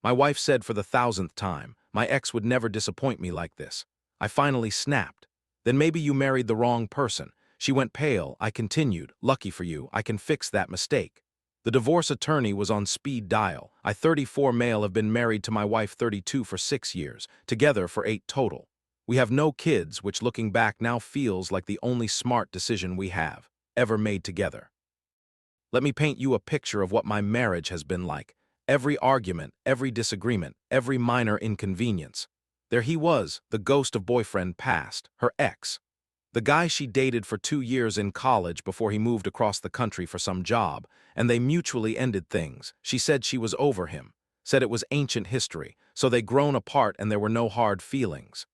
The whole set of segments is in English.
My wife said for the 1,000th time, my ex would never disappoint me like this. I finally snapped. Then maybe you married the wrong person. She went pale. I continued, lucky for you, I can fix that mistake. The divorce attorney was on speed dial. I, 34 male, have been married to my wife 32 for 6 years, together for 8 total. We have no kids, which looking back now feels like the only smart decision we have ever made together. Let me paint you a picture of what my marriage has been like. Every argument, every disagreement, every minor inconvenience. There he was, the ghost of boyfriend past, her ex. The guy she dated for 2 years in college before he moved across the country for some job, and they mutually ended things. She said she was over him, said it was ancient history, so they'd grown apart and there were no hard feelings.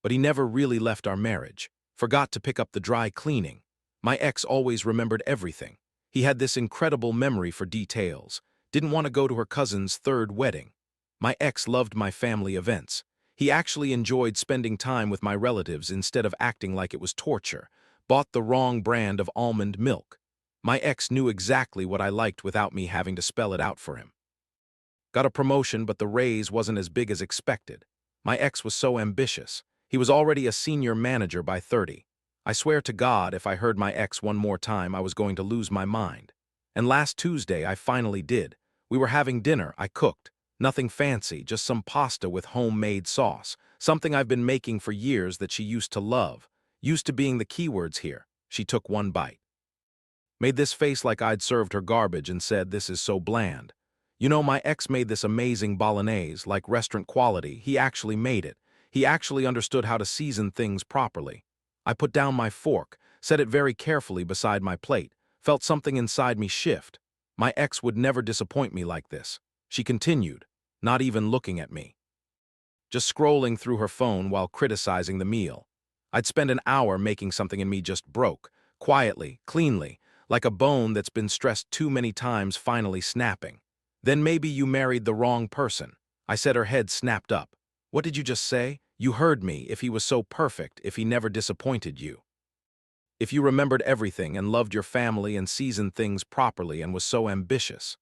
But he never really left our marriage, forgot to pick up the dry cleaning. My ex always remembered everything. He had this incredible memory for details. Didn't want to go to her cousin's 3rd wedding. My ex loved my family events. He actually enjoyed spending time with my relatives instead of acting like it was torture. Bought the wrong brand of almond milk. My ex knew exactly what I liked without me having to spell it out for him. Got a promotion, but the raise wasn't as big as expected. My ex was so ambitious. He was already a senior manager by 30. I swear to God, if I heard my ex one more time, I was going to lose my mind. And last Tuesday, I finally did. We were having dinner. I cooked. Nothing fancy, just some pasta with homemade sauce, something I've been making for years that she used to love. Used to being the keywords here. She took one bite. Made this face like I'd served her garbage and said, "This is so bland." You know, my ex made this amazing bolognese, like restaurant quality. He actually made it. He actually understood how to season things properly. I put down my fork, set it very carefully beside my plate, felt something inside me shift. My ex would never disappoint me like this. She continued, not even looking at me. Just scrolling through her phone while criticizing the meal. I'd spend an hour making something and me just broke, quietly, cleanly, like a bone that's been stressed too many times finally snapping. Then maybe you married the wrong person. I said. Her head snapped up. What did you just say? You heard me. If he was so perfect, if he never disappointed you. If you remembered everything and loved your family and seasoned things properly and was so ambitious,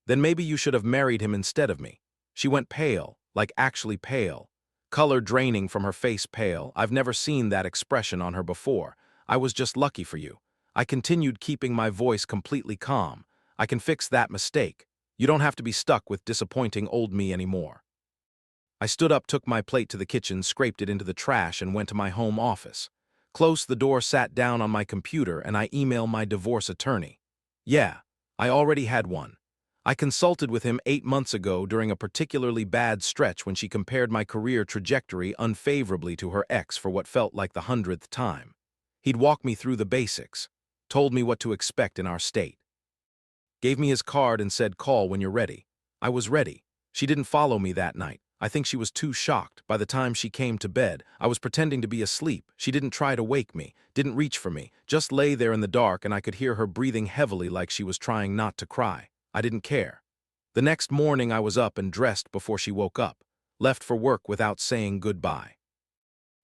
then maybe you should have married him instead of me. She went pale, like actually pale. Color draining from her face pale. I've never seen that expression on her before. I was just lucky for you. I continued, keeping my voice completely calm. I can fix that mistake. You don't have to be stuck with disappointing old me anymore. I stood up, took my plate to the kitchen, scraped it into the trash, and went to my home office. Closed the door, sat down on my computer, and I emailed my divorce attorney. Yeah, I already had one. I consulted with him 8 months ago during a particularly bad stretch when she compared my career trajectory unfavorably to her ex for what felt like the 100th time. He'd walk me through the basics, told me what to expect in our state. Gave me his card and said, "Call when you're ready." I was ready. She didn't follow me that night. I think she was too shocked. By the time she came to bed, I was pretending to be asleep. She didn't try to wake me, didn't reach for me, just lay there in the dark, and I could hear her breathing heavily like she was trying not to cry. I didn't care. The next morning I was up and dressed before she woke up, left for work without saying goodbye.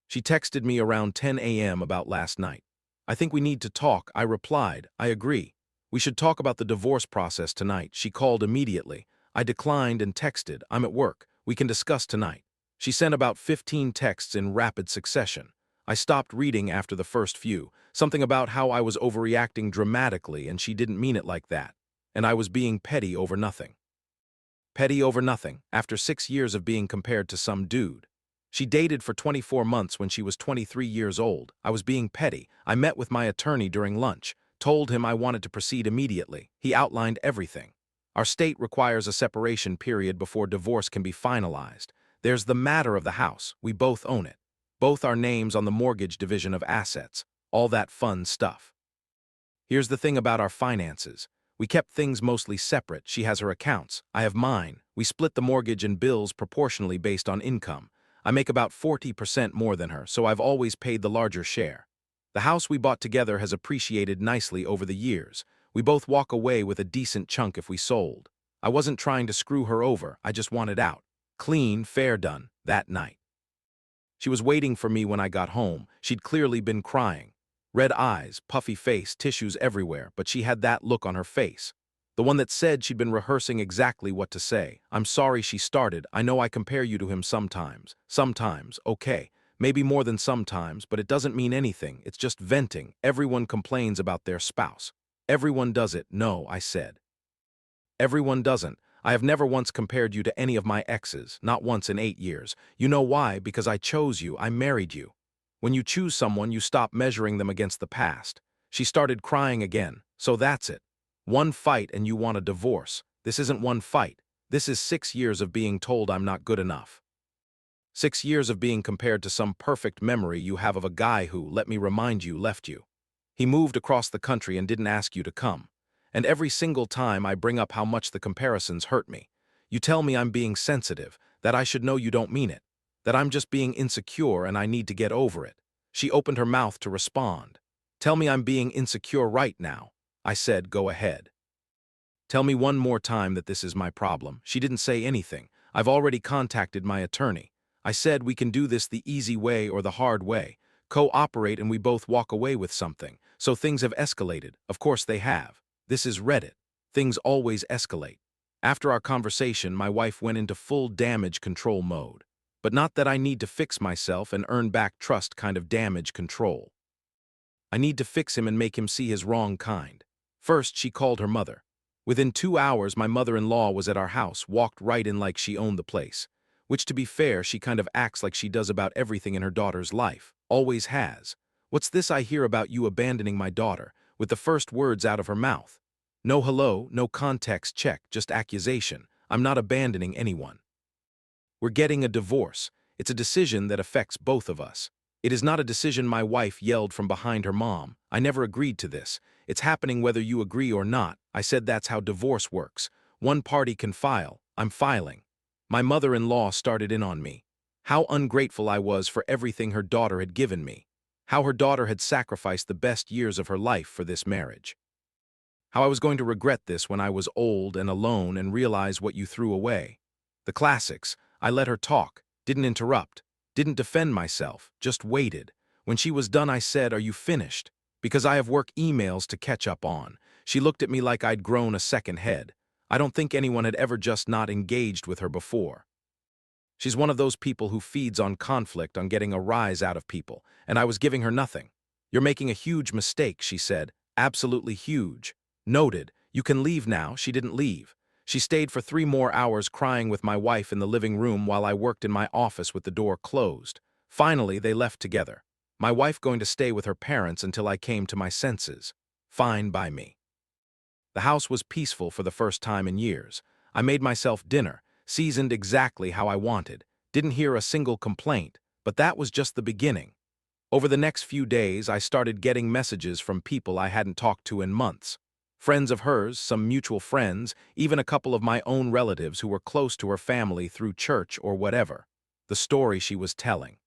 She texted me around 10 a.m. about last night. "I think we need to talk." I replied, "I agree. We should talk about the divorce process tonight." She called immediately. I declined and texted, "I'm at work. We can discuss tonight." She sent about 15 texts in rapid succession. I stopped reading after the first few, something about how I was overreacting dramatically and she didn't mean it like that, and I was being petty over nothing. Petty over nothing, after 6 years of being compared to some dude. She dated for 24 months when she was 23 years old. I was being petty. I met with my attorney during lunch, told him I wanted to proceed immediately. He outlined everything. Our state requires a separation period before divorce can be finalized. There's the matter of the house. We both own it. Both our names on the mortgage division of assets. All that fun stuff. Here's the thing about our finances. We kept things mostly separate. She has her accounts. I have mine. We split the mortgage and bills proportionally based on income. I make about 40% more than her, so I've always paid the larger share. The house we bought together has appreciated nicely over the years. We both walk away with a decent chunk if we sold. I wasn't trying to screw her over. I just wanted out. Clean, fair, done, that night. She was waiting for me when I got home. She'd clearly been crying. Red eyes, puffy face, tissues everywhere, but she had that look on her face. The one that said she'd been rehearsing exactly what to say. I'm sorry she started. I know I compare you to him sometimes. Sometimes, okay. Maybe more than sometimes, but it doesn't mean anything. It's just venting. Everyone complains about their spouse. Everyone does it. No, I said. Everyone doesn't. I have never once compared you to any of my exes, not once in 8 years. You know why? Because I chose you. I married you. When you choose someone, you stop measuring them against the past. She started crying again. So that's it. One fight and you want a divorce. This isn't one fight. This is 6 years of being told I'm not good enough. 6 years of being compared to some perfect memory you have of a guy who, let me remind you, left you. He moved across the country and didn't ask you to come. And every single time I bring up how much the comparisons hurt me, you tell me I'm being sensitive, that I should know you don't mean it, that I'm just being insecure and I need to get over it. She opened her mouth to respond. Tell me I'm being insecure right now. I said, go ahead. Tell me one more time that this is my problem. She didn't say anything. I've already contacted my attorney. I said we can do this the easy way or the hard way. Cooperate and we both walk away with something. So things have escalated. Of course they have. This is Reddit. Things always escalate. After our conversation, my wife went into full damage control mode. But not that I need to fix myself and earn back trust kind of damage control. I need to fix him and make him see his wrong kind. First, she called her mother. Within 2 hours, my mother-in-law was at our house, walked right in like she owned the place. Which, to be fair, she kind of acts like she does about everything in her daughter's life. Always has. What's this I hear about you abandoning my daughter? With the first words out of her mouth. No hello, no context check, just accusation. I'm not abandoning anyone. We're getting a divorce. It's a decision that affects both of us. It is not a decision my wife yelled from behind her mom. I never agreed to this. It's happening whether you agree or not. I said that's how divorce works. One party can file. I'm filing. My mother-in-law started in on me. How ungrateful I was for everything her daughter had given me. How her daughter had sacrificed the best years of her life for this marriage. How I was going to regret this when I was old and alone and realize what you threw away. The classics. I let her talk, didn't interrupt, didn't defend myself, just waited. When she was done, I said, "Are you finished?" Because I have work emails to catch up on. She looked at me like I'd grown a second head. I don't think anyone had ever just not engaged with her before. She's one of those people who feeds on conflict, on getting a rise out of people, and I was giving her nothing. You're making a huge mistake, she said. Absolutely huge. Noted. You can leave now. She didn't leave. She stayed for 3 more hours crying with my wife in the living room while I worked in my office with the door closed. Finally, they left together. My wife going to stay with her parents until I came to my senses. Fine by me. The house was peaceful for the first time in years. I made myself dinner, seasoned exactly how I wanted. Didn't hear a single complaint, but that was just the beginning. Over the next few days, I started getting messages from people I hadn't talked to in months. Friends of hers, some mutual friends, even a couple of my own relatives who were close to her family through church or whatever. The story she was telling.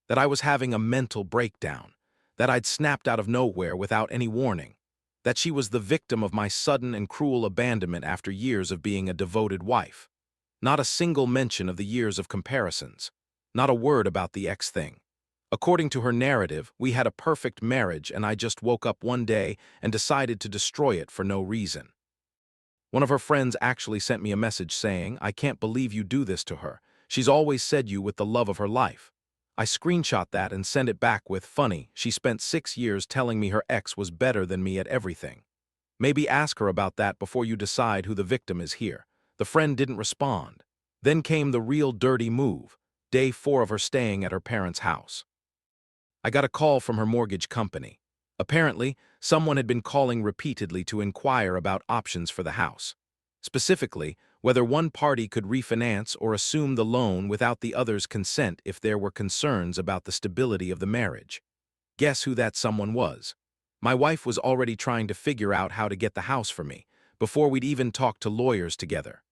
That I was having a mental breakdown. That I'd snapped out of nowhere without any warning. That she was the victim of my sudden and cruel abandonment after years of being a devoted wife. Not a single mention of the years of comparisons. Not a word about the ex thing. According to her narrative, we had a perfect marriage and I just woke up one day and decided to destroy it for no reason. One of her friends actually sent me a message saying, "I can't believe you do this to her. She's always said you with the love of her life." I screenshot that and sent it back with, "Funny, she spent 6 years telling me her ex was better than me at everything. Maybe ask her about that before you decide who the victim is here." The friend didn't respond. Then came the real dirty move, day 4 of her staying at her parents' house. I got a call from her mortgage company. Apparently, someone had been calling repeatedly to inquire about options for the house. Specifically, whether one party could refinance or assume the loan without the other's consent if there were concerns about the stability of the marriage. Guess who that someone was? My wife was already trying to figure out how to get the house for me, before we'd even talked to lawyers together.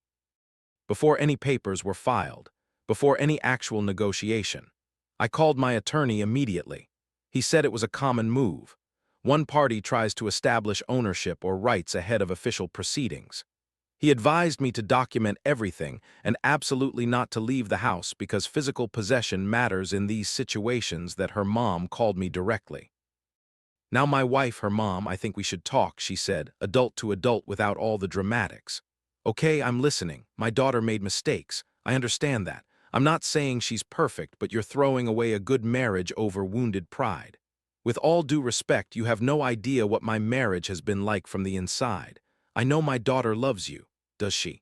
Before any papers were filed, before any actual negotiation. I called my attorney immediately. He said it was a common move. One party tries to establish ownership or rights ahead of official proceedings. He advised me to document everything and absolutely not to leave the house because physical possession matters in these situations. That her mom called me directly. Now my wife, her mom, I think we should talk, she said, adult to adult without all the dramatics. Okay, I'm listening. My daughter made mistakes. I understand that. I'm not saying she's perfect, but you're throwing away a good marriage over wounded pride. With all due respect, you have no idea what my marriage has been like from the inside. I know my daughter loves you. Does she?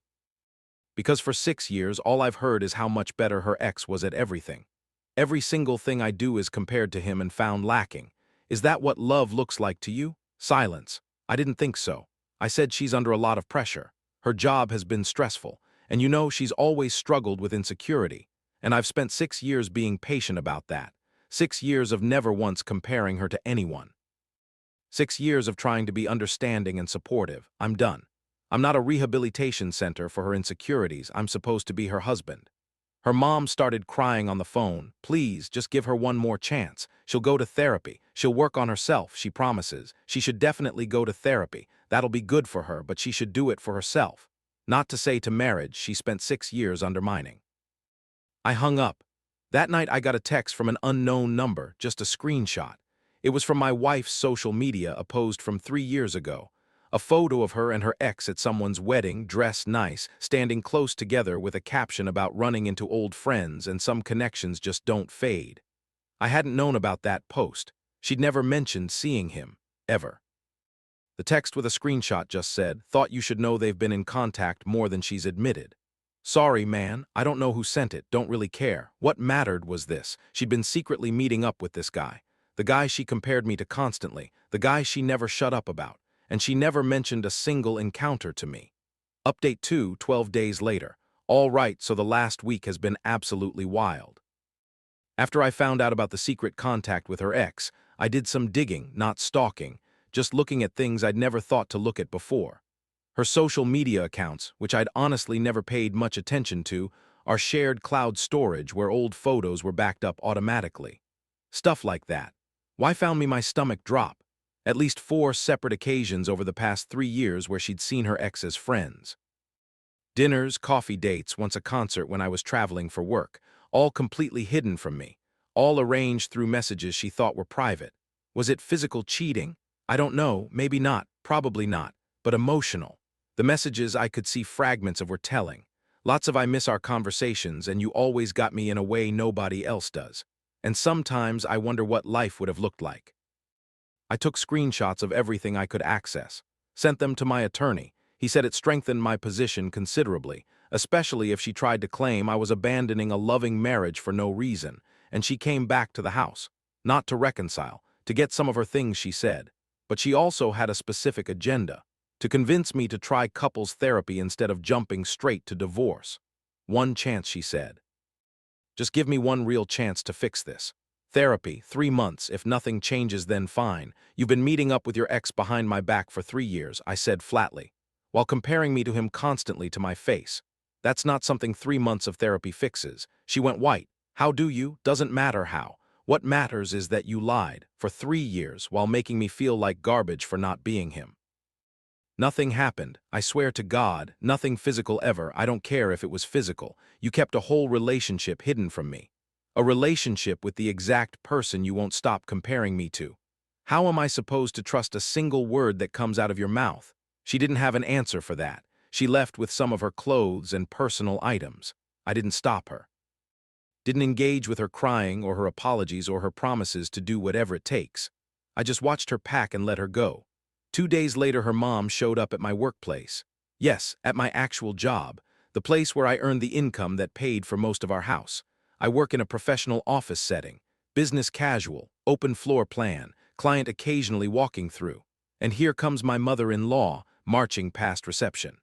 Because for 6 years, all I've heard is how much better her ex was at everything. Every single thing I do is compared to him and found lacking. Is that what love looks like to you? Silence. I didn't think so. I said she's under a lot of pressure. Her job has been stressful, and you know she's always struggled with insecurity. And I've spent 6 years being patient about that. 6 years of never once comparing her to anyone. 6 years of trying to be understanding and supportive. I'm done. I'm not a rehabilitation center for her insecurities. I'm supposed to be her husband. Her mom started crying on the phone. Please, just give her one more chance. She'll go to therapy. She'll work on herself, she promises. She should definitely go to therapy. That'll be good for her, but she should do it for herself. Not to say to marriage she spent 6 years undermining. I hung up. That night I got a text from an unknown number, just a screenshot. It was from my wife's social media, a post from 3 years ago. A photo of her and her ex at someone's wedding, dressed nice, standing close together with a caption about running into old friends and some connections just don't fade. I hadn't known about that post. She'd never mentioned seeing him, ever. The text with a screenshot just said, "Thought you should know they've been in contact more than she's admitted." Sorry, man, I don't know who sent it, don't really care. What mattered was this: she'd been secretly meeting up with this guy. The guy she compared me to constantly, the guy she never shut up about. And she never mentioned a single encounter to me. Update 2, 12 days later. All right, so the last week has been absolutely wild. After I found out about the secret contact with her ex, I did some digging, not stalking, just looking at things I'd never thought to look at before. Her social media accounts, which I'd honestly never paid much attention to, are shared cloud storage where old photos were backed up automatically. Stuff like that. Why found me my stomach drop? At least 4 separate occasions over the past 3 years where she'd seen her ex as friends. Dinners, coffee dates, once a concert when I was traveling for work, all completely hidden from me, all arranged through messages she thought were private. Was it physical cheating? I don't know, maybe not, probably not, but emotional. The messages I could see fragments of were telling. Lots of "I miss our conversations and you always got me in a way nobody else does." And sometimes I wonder what life would have looked like. I took screenshots of everything I could access, sent them to my attorney. He said it strengthened my position considerably, especially if she tried to claim I was abandoning a loving marriage for no reason, and she came back to the house, not to reconcile, to get some of her things, she said. But she also had a specific agenda, to convince me to try couples therapy instead of jumping straight to divorce. One chance, she said. Just give me one real chance to fix this. Therapy, 3 months, if nothing changes then fine. You've been meeting up with your ex behind my back for 3 years, I said flatly, while comparing me to him constantly to my face. That's not something 3 months of therapy fixes. She went white. How do you? Doesn't matter how. What matters is that you lied for 3 years while making me feel like garbage for not being him. Nothing happened, I swear to God, nothing physical ever. I don't care if it was physical. You kept a whole relationship hidden from me. A relationship with the exact person you won't stop comparing me to. How am I supposed to trust a single word that comes out of your mouth? She didn't have an answer for that. She left with some of her clothes and personal items. I didn't stop her. Didn't engage with her crying or her apologies or her promises to do whatever it takes. I just watched her pack and let her go. 2 days later, her mom showed up at my workplace. Yes, at my actual job, the place where I earned the income that paid for most of our house. I work in a professional office setting, business casual, open floor plan, client occasionally walking through. And here comes my mother-in-law marching past reception,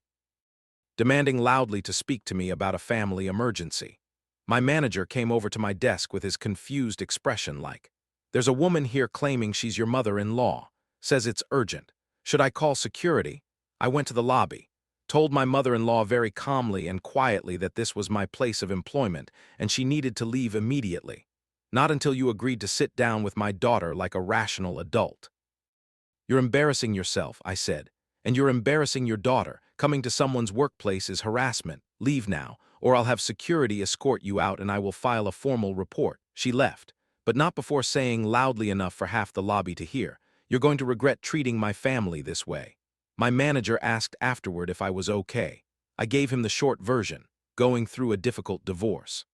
demanding loudly to speak to me about a family emergency. My manager came over to my desk with his confused expression like, "There's a woman here claiming she's your mother-in-law. Says it's urgent. Should I call security?" I went to the lobby, told my mother-in-law very calmly and quietly that this was my place of employment and she needed to leave immediately. Not until you agreed to sit down with my daughter like a rational adult. You're embarrassing yourself, I said, and you're embarrassing your daughter. Coming to someone's workplace is harassment. Leave now, or I'll have security escort you out and I will file a formal report. She left, but not before saying loudly enough for half the lobby to hear, "You're going to regret treating my family this way." My manager asked afterward if I was okay. I gave him the short version, going through a difficult divorce.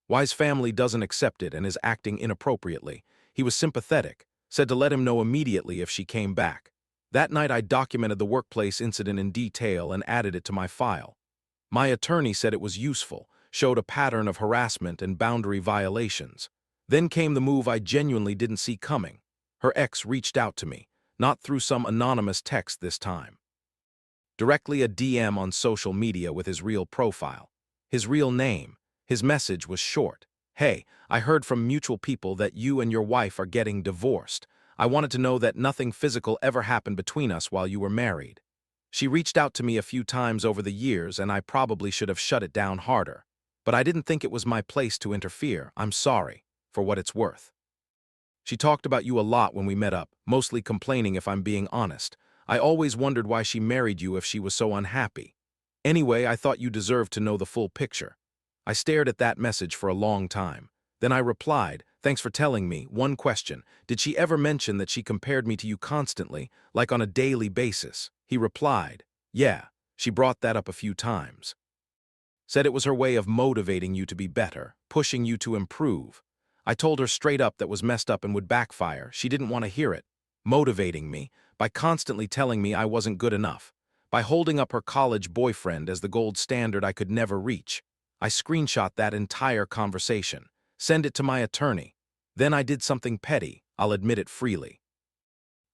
Y's family doesn't accept it and is acting inappropriately. He was sympathetic, said to let him know immediately if she came back. That night I documented the workplace incident in detail and added it to my file. My attorney said it was useful, showed a pattern of harassment and boundary violations. Then came the move I genuinely didn't see coming. Her ex reached out to me, not through some anonymous text this time. Directly a DM on social media with his real profile. His real name. His message was short. "Hey, I heard from mutual people that you and your wife are getting divorced. I wanted to know that nothing physical ever happened between us while you were married. She reached out to me a few times over the years and I probably should have shut it down harder. But I didn't think it was my place to interfere. I'm sorry, for what it's worth. She talked about you a lot when we met up, mostly complaining if I'm being honest. I always wondered why she married you if she was so unhappy. Anyway, I thought you deserved to know the full picture." I stared at that message for a long time. Then I replied, "Thanks for telling me. One question. Did she ever mention that she compared me to you constantly, like on a daily basis?" He replied, "Yeah, she brought that up a few times. Said it was her way of motivating you to be better, pushing you to improve." I told her straight up that was messed up and would backfire. She didn't want to hear it. Motivating me, by constantly telling me I wasn't good enough, by holding up her college boyfriend as the gold standard I could never reach. I screenshot that entire conversation, send it to my attorney. Then I did something petty, I'll admit it freely.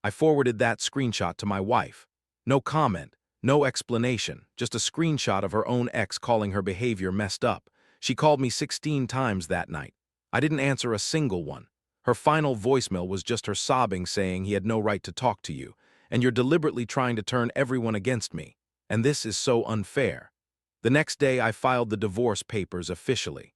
I forwarded that screenshot to my wife. No comment, no explanation, just a screenshot of her own ex calling her behavior messed up. She called me 16 times that night. I didn't answer a single one. Her final voicemail was just her sobbing saying he had no right to talk to you, and you're deliberately trying to turn everyone against me, and this is so unfair. The next day I filed the divorce papers officially.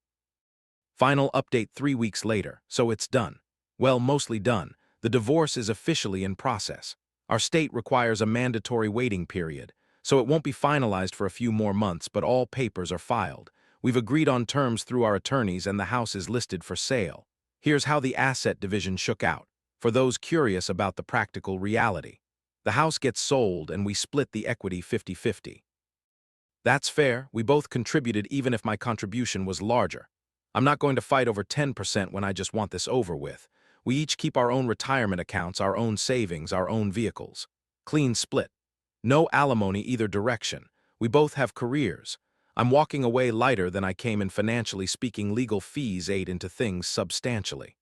Final update 3 weeks later, so it's done. Well, mostly done. The divorce is officially in process. Our state requires a mandatory waiting period, so it won't be finalized for a few more months, but all papers are filed. We've agreed on terms through our attorneys and the house is listed for sale. Here's how the asset division shook out, for those curious about the practical reality. The house gets sold and we split the equity 50-50. That's fair, we both contributed even if my contribution was larger. I'm not going to fight over 10% when I just want this over with. We each keep our own retirement accounts, our own savings, our own vehicles. Clean split. No alimony either direction. We both have careers. I'm walking away lighter than I came in financially speaking. Legal fees ate into things substantially.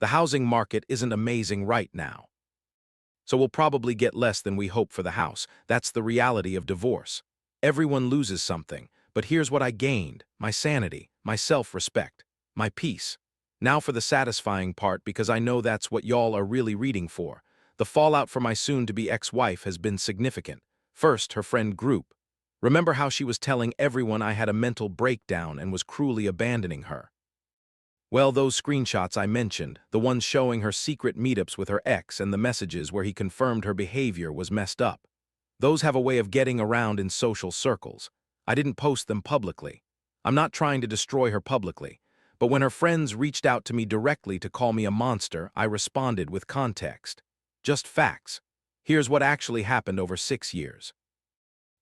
The housing market isn't amazing right now. So we'll probably get less than we hope for the house. That's the reality of divorce. Everyone loses something, but here's what I gained: my sanity, my self-respect, my peace. Now for the satisfying part, because I know that's what y'all are really reading for. The fallout for my soon-to-be ex-wife has been significant. First, her friend group. Remember how she was telling everyone I had a mental breakdown and was cruelly abandoning her? Well, those screenshots I mentioned, the ones showing her secret meetups with her ex and the messages where he confirmed her behavior was messed up. Those have a way of getting around in social circles. I didn't post them publicly. I'm not trying to destroy her publicly. But when her friends reached out to me directly to call me a monster, I responded with context. Just facts. Here's what actually happened over 6 years.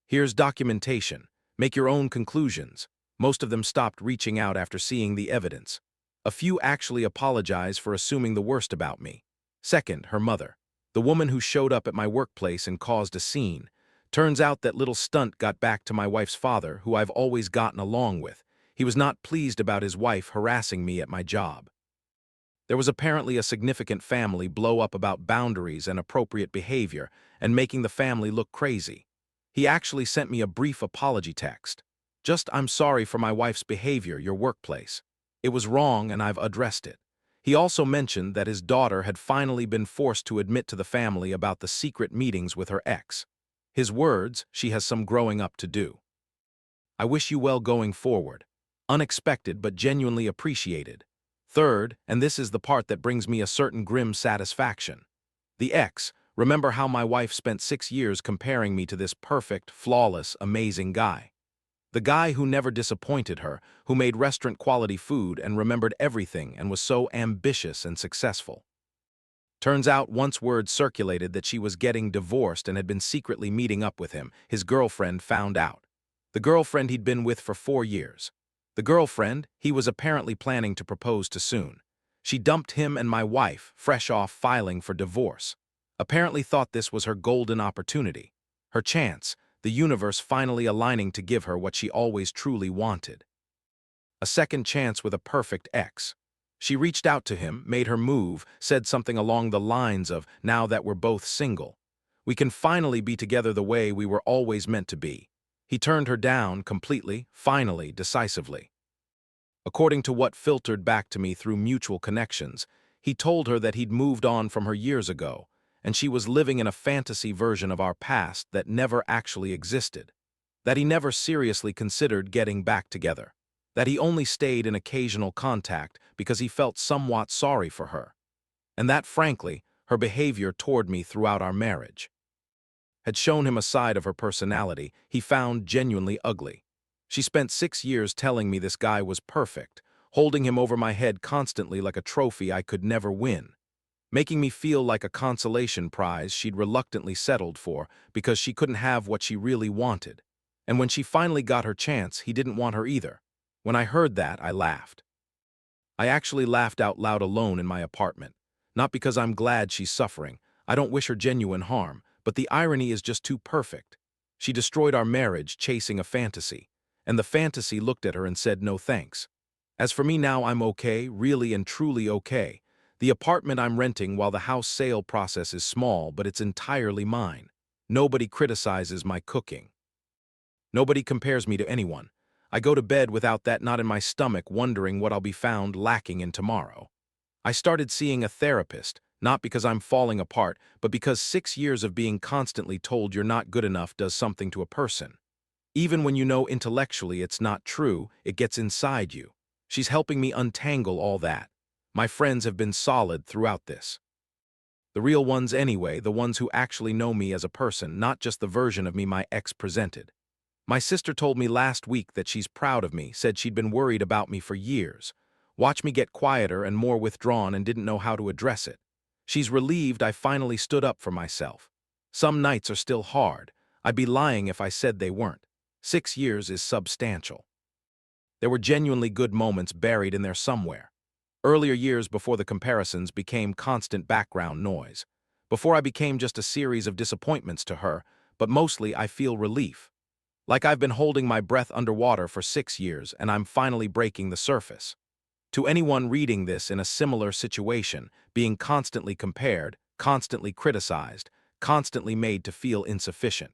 Here's documentation. Make your own conclusions. Most of them stopped reaching out after seeing the evidence. A few actually apologized for assuming the worst about me. Second, her mother, the woman who showed up at my workplace and caused a scene. Turns out that little stunt got back to my wife's father, who I've always gotten along with. He was not pleased about his wife harassing me at my job. There was apparently a significant family blow up about boundaries and appropriate behavior and making the family look crazy. He actually sent me a brief apology text. Just, "I'm sorry for my wife's behavior, your workplace. It was wrong and I've addressed it." He also mentioned that his daughter had finally been forced to admit to the family about the secret meetings with her ex. His words, "She has some growing up to do. I wish you well going forward." Unexpected but genuinely appreciated. Third, and this is the part that brings me a certain grim satisfaction. The ex, remember how my wife spent 6 years comparing me to this perfect, flawless, amazing guy. The guy who never disappointed her, who made restaurant-quality food and remembered everything and was so ambitious and successful. Turns out once word circulated that she was getting divorced and had been secretly meeting up with him, his girlfriend found out. The girlfriend he'd been with for 4 years. The girlfriend he was apparently planning to propose to soon. She dumped him and my wife, fresh off filing for divorce. Apparently thought this was her golden opportunity. Her chance, the universe finally aligning to give her what she always truly wanted. A second chance with a perfect ex. She reached out to him, made her move, said something along the lines of, "Now that we're both single, we can finally be together the way we were always meant to be." He turned her down completely, finally, decisively. According to what filtered back to me through mutual connections, he told her that he'd moved on from her years ago, and she was living in a fantasy version of our past that never actually existed. That he never seriously considered getting back together. That he only stayed in occasional contact because he felt somewhat sorry for her. And that, frankly, her behavior toward me throughout our marriage had shown him a side of her personality he found genuinely ugly. She spent 6 years telling me this guy was perfect, holding him over my head constantly like a trophy I could never win, making me feel like a consolation prize she'd reluctantly settled for because she couldn't have what she really wanted. And when she finally got her chance, he didn't want her either. When I heard that, I laughed. I actually laughed out loud alone in my apartment. Not because I'm glad she's suffering. I don't wish her genuine harm, but the irony is just too perfect. She destroyed our marriage chasing a fantasy, and the fantasy looked at her and said no thanks. As for me now, I'm okay, really and truly okay. The apartment I'm renting while the house sale process is small, but it's entirely mine. Nobody criticizes my cooking. Nobody compares me to anyone. I go to bed without that knot in my stomach wondering what I'll be found lacking in tomorrow. I started seeing a therapist, not because I'm falling apart, but because 6 years of being constantly told you're not good enough does something to a person. Even when you know intellectually it's not true, it gets inside you. She's helping me untangle all that. My friends have been solid throughout this. The real ones anyway, the ones who actually know me as a person, not just the version of me my ex presented. My sister told me last week that she's proud of me, said she'd been worried about me for years. Watched me get quieter and more withdrawn and didn't know how to address it. She's relieved I finally stood up for myself. Some nights are still hard. I'd be lying if I said they weren't. 6 years is substantial. There were genuinely good moments buried in there somewhere. Earlier years before the comparisons became constant background noise. Before I became just a series of disappointments to her, but mostly I feel relief. Like I've been holding my breath underwater for 6 years and I'm finally breaking the surface. To anyone reading this in a similar situation, being constantly compared, constantly criticized, constantly made to feel insufficient.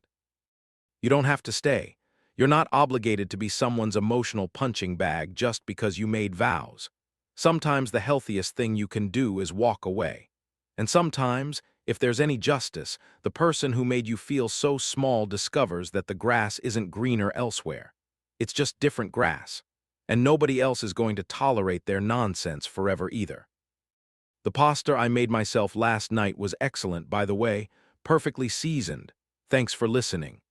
You don't have to stay. You're not obligated to be someone's emotional punching bag just because you made vows. Sometimes the healthiest thing you can do is walk away. And sometimes, if there's any justice, the person who made you feel so small discovers that the grass isn't greener elsewhere. It's just different grass. And nobody else is going to tolerate their nonsense forever either. The pasta I made myself last night was excellent, by the way, perfectly seasoned. Thanks for listening.